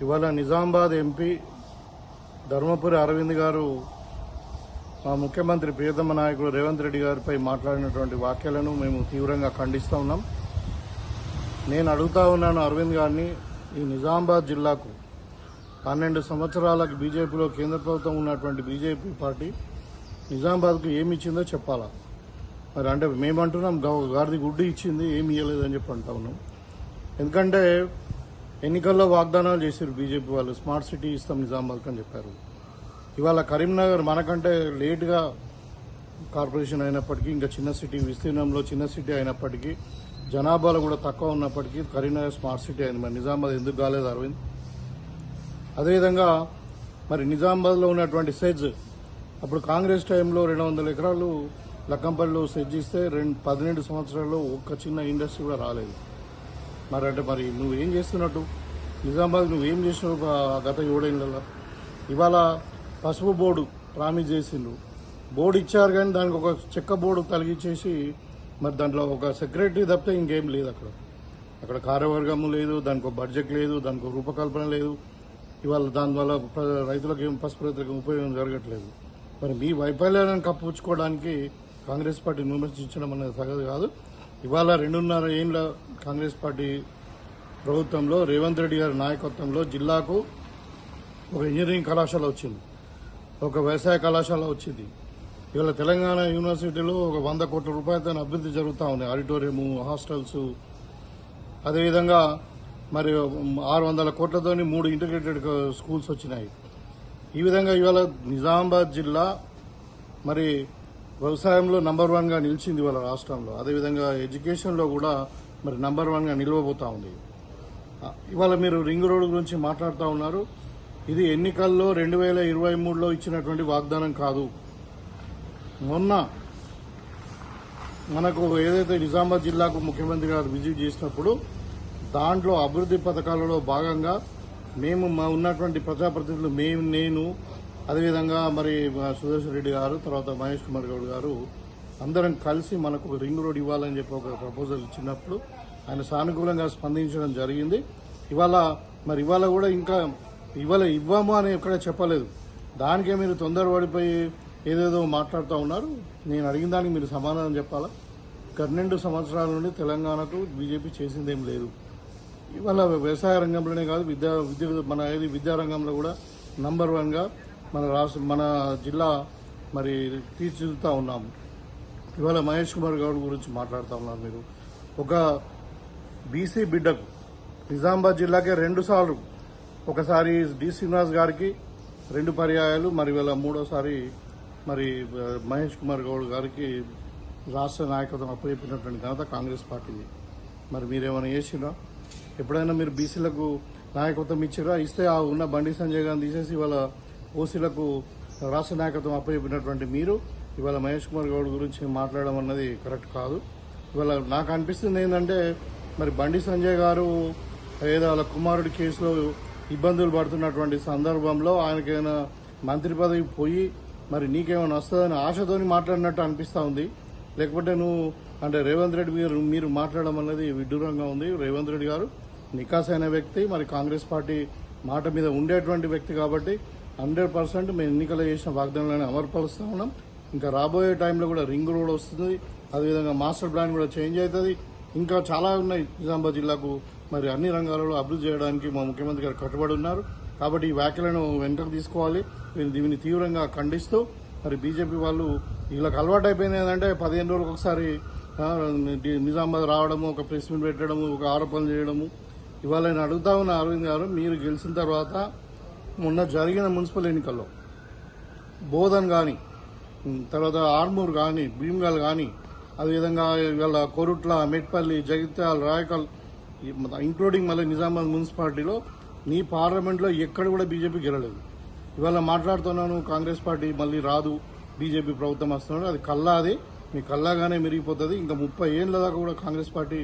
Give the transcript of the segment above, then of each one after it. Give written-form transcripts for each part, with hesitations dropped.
ఇవాళ నిజామాబాద్ ఎంపీ ధర్మపురి అరవింద్ గారు మా ముఖ్యమంత్రి ప్రియతమ నాయకుడు రేవంత్ రెడ్డి గారిపై మాట్లాడినటువంటి వ్యాఖ్యలను మేము తీవ్రంగా ఖండిస్తూ ఉన్నాం. నేను అడుగుతా ఉన్నాను అరవింద్ గారిని, ఈ నిజామాబాద్ జిల్లాకు 12 సంవత్సరాలకు బీజేపీలో కేంద్ర ప్రభుత్వం ఉన్నటువంటి బీజేపీ పార్టీ నిజామాబాద్కు ఏమి ఇచ్చిందో చెప్పాలా? మరి అంటే మేమంటున్నాం గాడిది గుడ్డి ఇచ్చింది, ఏమి ఇవ్వలేదని చెప్పి అంటా ఉన్నాం. ఎందుకంటే ఎన్నికల్లో వాగ్దానాలు చేశారు బీజేపీ వాళ్ళు, స్మార్ట్ సిటీ ఇస్తాం నిజామాబాద్కి అని చెప్పారు. ఇవాళ కరీంనగర్ మనకంటే లేటుగా కార్పొరేషన్ అయినప్పటికీ, ఇంకా చిన్న సిటీ విస్తీర్ణంలో చిన్న సిటీ అయినప్పటికీ, జనాభాలో కూడా తక్కువ ఉన్నప్పటికీ కరీంనగర్ స్మార్ట్ సిటీ అయింది. మరి నిజామాబాద్ ఎందుకు కాలేదు అరవింద్? అదేవిధంగా మరి నిజామాబాద్లో ఉన్నటువంటి సెజ్, అప్పుడు కాంగ్రెస్ టైంలో 200 ఎకరాలు లక్కంపల్లిలో సెజ్ ఇస్తే 12 సంవత్సరాల్లో ఒక్క చిన్న ఇండస్ట్రీ కూడా రాలేదు. మరి అంటే మరి నువ్వేం చేస్తున్నట్టు? నిజామాబాద్ నువ్వేం చేసినావు గత 7 ఏళ్లలో? ఇవాళ పసుపు బోర్డు ప్రామిస్ చేసిండ్రు, బోర్డు ఇచ్చారు కానీ దానికి ఒక చెక్క బోర్డు తొలగించేసి మరి దాంట్లో ఒక సెక్రటరీ తప్పితే ఇంకేం లేదు. అక్కడ కార్యవర్గము లేదు, దానికి ఒక బడ్జెట్ లేదు, దానికి ఒక రూపకల్పన లేదు. ఇవాళ దానివల్ల రైతులకు ఏం పసుపు రైతులకు ఉపయోగం జరగట్లేదు. మరి మీ వైఫల్యాలను కప్పుచ్చుకోవడానికి కాంగ్రెస్ పార్టీని విమర్శించడం అనేది సగదు కాదు. ఇవాళ 2.5 ఏళ్ల కాంగ్రెస్ పార్టీ ప్రభుత్వంలో రేవంత్ రెడ్డి గారి నాయకత్వంలో జిల్లాకు ఒక ఇంజనీరింగ్ కళాశాల వచ్చింది, ఒక వ్యవసాయ కళాశాల వచ్చింది. ఇవాళ తెలంగాణ యూనివర్సిటీలో ఒక 100 కోట్ల రూపాయలతో అభివృద్ధి జరుగుతూ ఉంది. ఆడిటోరియం, హాస్టల్స్, అదేవిధంగా మరి 600 కోట్లతోని 3 ఇంటిగ్రేటెడ్ స్కూల్స్ వచ్చినాయి. ఈ విధంగా ఇవాళ నిజామాబాద్ జిల్లా మరి వ్యవసాయంలో నంబర్ 1గా నిలిచింది ఇవాళ రాష్ట్రంలో. అదేవిధంగా ఎడ్యుకేషన్లో కూడా మరి నంబర్ 1గా నిలవబోతా ఉంది. ఇవాళ మీరు రింగ్ రోడ్డు గురించి మాట్లాడుతూ ఉన్నారు. ఇది ఎన్నికల్లో 2023లో ఇచ్చినటువంటి వాగ్దానం కాదు. మొన్న మనకు ఏదైతే నిజామాబాద్ జిల్లాకు ముఖ్యమంత్రి గారు విజిట్ చేసినప్పుడు దాంట్లో అభివృద్ధి పథకాలలో భాగంగా మేము ఉన్నటువంటి ప్రజాప్రతినిధులు, నేను, అదేవిధంగా మరి సుదర్శన్ రెడ్డి గారు, తర్వాత మహేష్ కుమార్ గౌడ్ గారు అందరం కలిసి మనకు రింగ్ రోడ్ ఇవ్వాలని చెప్పి ఒక ప్రపోజల్ ఇచ్చినప్పుడు ఆయన సానుకూలంగా స్పందించడం జరిగింది. ఇవాళ కూడా ఇంకా ఇవ్వము అని ఎక్కడ చెప్పలేదు. దానికే మీరు తొందరపడిపోయి ఏదేదో మాట్లాడుతూ ఉన్నారు. నేను అడిగిన దానికి మీరు సమాధానం చెప్పాలా? 12 సంవత్సరాల నుండి తెలంగాణకు బీజేపీ చేసిందేం లేదు. ఇవాళ వ్యవసాయ రంగంలోనే కాదు, విద్యారంగంలో కూడా నంబర్ 1గా మన జిల్లా మరి తీర్చిదిద్దుతా ఉన్నాము. ఇవాళ మహేష్ కుమార్ గౌడ్ గురించి మాట్లాడుతూ ఉన్నారు మీరు. ఒక బీసీ బిడ్డకు నిజామాబాద్ జిల్లాకే 2 సార్లు, ఒకసారి డి శ్రీనివాస్ గారికి 2 పర్యాయాలు, మరి ఇవాళ 3వసారి మరి మహేష్ కుమార్ గౌడ్ గారికి రాష్ట్ర నాయకత్వం అప్పచెప్పినటువంటి ఘనత కాంగ్రెస్ పార్టీది. మరి మీరేమైనా చేసినా? ఎప్పుడైనా మీరు బీసీలకు నాయకత్వం ఇచ్చిరా? ఇస్తే ఆ ఉన్న బండి సంజయ్ గారిని తీసేసి ఇవాళ ఓసీలకు రాష్ట్ర నాయకత్వం అప్పచెప్పినటువంటి మీరు ఇవాళ మహేష్ కుమార్ గౌడ్ గురించి మాట్లాడడం అన్నది కరెక్ట్ కాదు. ఇవాళ నాకు అనిపిస్తుంది ఏంటంటే మరి బండి సంజయ్ గారు ఏదో వాళ్ళ కుమారుడి కేసులో ఇబ్బందులు పడుతున్నటువంటి సందర్భంలో ఆయనకైనా మంత్రి పదవి పోయి మరి నీకేమైనా వస్తుందని ఆశతోని మాట్లాడినట్టు అనిపిస్తూ ఉంది. లేకపోతే నువ్వు అంటే రేవంత్ రెడ్డి మీరు మాట్లాడడం అన్నది విడ్డూరంగా ఉంది. రేవంత్ రెడ్డి గారు నికాసైన వ్యక్తి, మరి కాంగ్రెస్ పార్టీ మాట మీద ఉండేటువంటి వ్యక్తి కాబట్టి 100% మేము ఎన్నికలు చేసిన వాగ్దానాలను అమలుపరుస్తూ ఉన్నాం. ఇంకా రాబోయే టైంలో కూడా రింగ్ రోడ్ వస్తుంది, అదేవిధంగా మాస్టర్ ప్లాన్ కూడా చేంజ్ అవుతుంది. ఇంకా చాలా ఉన్నాయి నిజామాబాద్ జిల్లాకు మరి అన్ని రంగాలలో అభివృద్ధి చేయడానికి మా ముఖ్యమంత్రి గారు కట్టుబడి ఉన్నారు. కాబట్టి ఈ వ్యాఖ్యలను వెనక్కి తీసుకోవాలి. దీనిని తీవ్రంగా ఖండిస్తూ మరి బీజేపీ వాళ్ళు వీళ్ళకి అలవాటు అయిపోయింది ఏంటంటే 15 రోజులకు ఒకసారి నిజామాబాద్ రావడము, ఒక ప్రెస్ మీట్ పెట్టడము, ఒక ఆరోపణలు చేయడము. ఇవాళ నేను అడుగుతా ఉన్న అరవింద్ గారు, మీరు గెలిచిన తర్వాత మొన్న జరిగిన మున్సిపల్ ఎన్నికల్లో బోధన్ కానీ, తర్వాత ఆర్మూర్ కానీ, భీమ్గల్ కానీ, అదేవిధంగా ఇవాళ కోరుట్ల, మెట్పల్లి, జగిత్యాల, రాయకల్, ఇంక్లూడింగ్ మళ్ళీ నిజామాబాద్ మున్సిపాలిటీలో నీ పార్లమెంట్లో ఎక్కడ కూడా బీజేపీ గెలలేదు. ఇవాళ మాట్లాడుతున్నాను కాంగ్రెస్ పార్టీ మళ్ళీ రాదు, బీజేపీ ప్రభుత్వం వస్తున్నాడు, అది కల్లాది, మీ కల్లాగానే మెరిగిపోతుంది. ఇంకా 30 ఏళ్ల దాకా కూడా కాంగ్రెస్ పార్టీ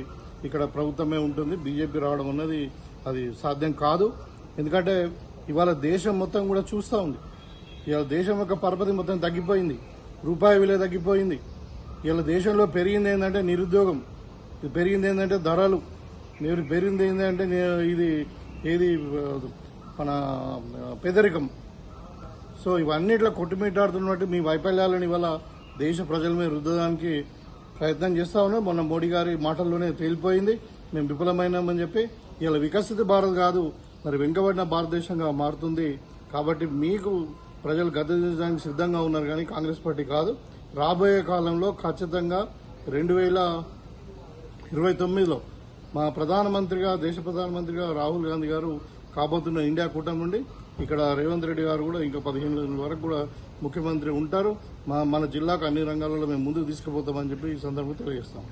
ఇక్కడ ప్రభుత్వమే ఉంటుంది. బీజేపీ రావడం అన్నది అది సాధ్యం కాదు. ఎందుకంటే ఇవాళ దేశం మొత్తం కూడా చూస్తూ ఉంది. ఇవాళ దేశం యొక్క పరపతి మొత్తం తగ్గిపోయింది, రూపాయి విలువ తగ్గిపోయింది. ఇవాళ దేశంలో పెరిగింది ఏంటంటే నిరుద్యోగం, పెరిగింది ఏంటంటే ధరలు, పెరిగింది ఏంటంటే ఇది మన పేదరికం. సో ఇవన్నిట్లో కొట్టుమిట్టాడుతున్నట్టు మీ వైఫల్యాలను ఇవాళ దేశ ప్రజల మీద రుద్దడానికి ప్రయత్నం చేస్తా ఉన్నాం. మొన్న మోడీ గారి మాటల్లోనే తేలిపోయింది మేము విఫలమైనామని చెప్పి. ఇలా వికసిత భారత్ కాదు, మరి వెనుకబడిన భారతదేశంగా మారుతుంది. కాబట్టి మీకు ప్రజలు గద్దెదించడానికి సిద్ధంగా ఉన్నారు, కానీ కాంగ్రెస్ పార్టీ కాదు. రాబోయే కాలంలో ఖచ్చితంగా 2029లో మా ప్రధానమంత్రిగా, దేశ ప్రధానమంత్రిగా రాహుల్ గాంధీ గారు కాబోతున్న ఇండియా కూటమి నుండి ఇక్కడ రేవంత్ రెడ్డి గారు కూడా ఇంకా 15 రోజుల వరకు కూడా ముఖ్యమంత్రి ఉంటారు. మన జిల్లాకు అన్ని రంగాలలో మేము ముందుకు తీసుకుపోతామని చెప్పి ఈ సందర్భంగా తెలియజేస్తాం.